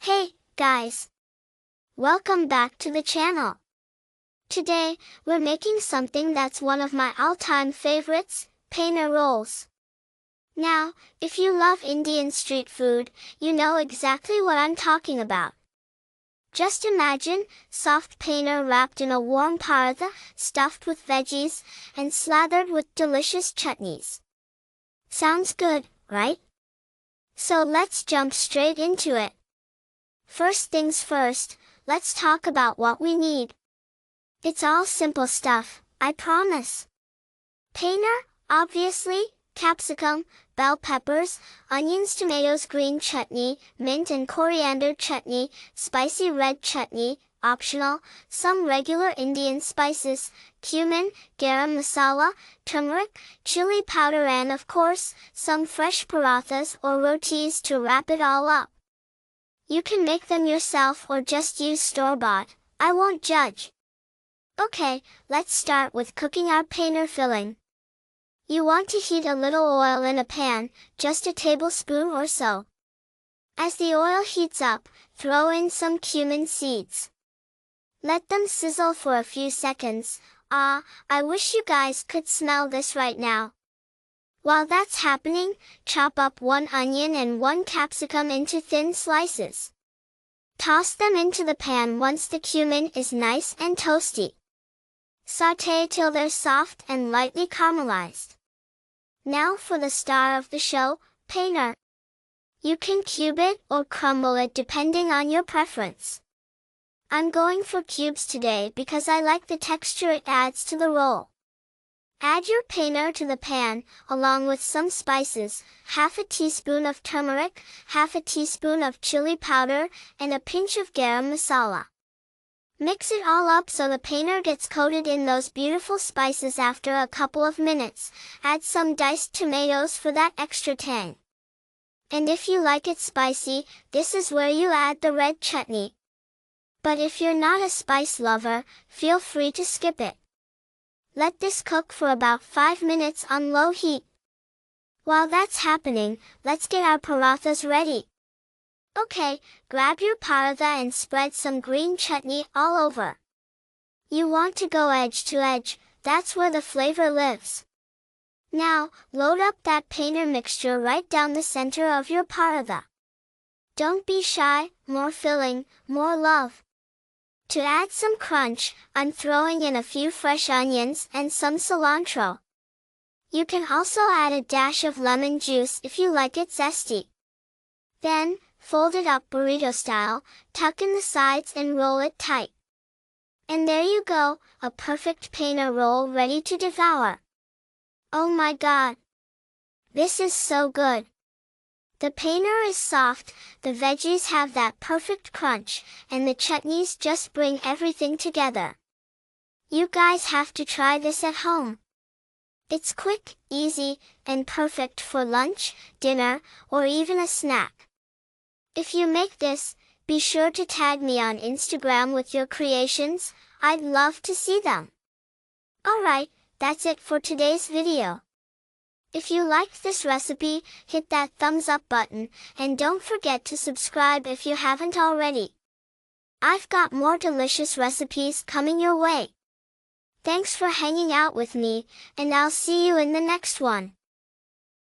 Hey, guys! Welcome back to the channel. Today, we're making something that's one of my all-time favorites, paneer rolls. Now, if you love Indian street food, you know exactly what I'm talking about. Just imagine, soft paneer wrapped in a warm paratha, stuffed with veggies, and slathered with delicious chutneys. Sounds good, right? So let's jump straight into it. First things first, let's talk about what we need. It's all simple stuff, I promise. Paneer, obviously, capsicum, bell peppers, onions, tomatoes, green chutney, mint and coriander chutney, spicy red chutney, optional, some regular Indian spices, cumin, garam masala, turmeric, chili powder and of course, some fresh parathas or rotis to wrap it all up. You can make them yourself or just use store-bought, I won't judge. Okay, let's start with cooking our paneer filling. You want to heat a little oil in a pan, just a tablespoon or so. As the oil heats up, throw in some cumin seeds. Let them sizzle for a few seconds. I wish you guys could smell this right now. While that's happening, chop up 1 onion and 1 capsicum into thin slices. Toss them into the pan once the cumin is nice and toasty. Sauté till they're soft and lightly caramelized. Now for the star of the show, paneer. You can cube it or crumble it depending on your preference. I'm going for cubes today because I like the texture it adds to the roll. Add your paneer to the pan, along with some spices, half a teaspoon of turmeric, half a teaspoon of chili powder, and a pinch of garam masala. Mix it all up so the paneer gets coated in those beautiful spices after a couple of minutes. Add some diced tomatoes for that extra tang. And if you like it spicy, this is where you add the red chutney. But if you're not a spice lover, feel free to skip it. Let this cook for about 5 minutes on low heat. While that's happening, let's get our parathas ready. Okay, grab your paratha and spread some green chutney all over. You want to go edge to edge, that's where the flavor lives. Now, load up that paneer mixture right down the center of your paratha. Don't be shy, more filling, more love. To add some crunch, I'm throwing in a few fresh onions and some cilantro. You can also add a dash of lemon juice if you like it zesty. Then, fold it up burrito style, tuck in the sides and roll it tight. And there you go, a perfect paneer roll ready to devour. Oh my god! This is so good! The paneer is soft, the veggies have that perfect crunch, and the chutneys just bring everything together. You guys have to try this at home. It's quick, easy, and perfect for lunch, dinner, or even a snack. If you make this, be sure to tag me on Instagram with your creations, I'd love to see them. Alright, that's it for today's video. If you liked this recipe, hit that thumbs up button, and don't forget to subscribe if you haven't already. I've got more delicious recipes coming your way. Thanks for hanging out with me, and I'll see you in the next one.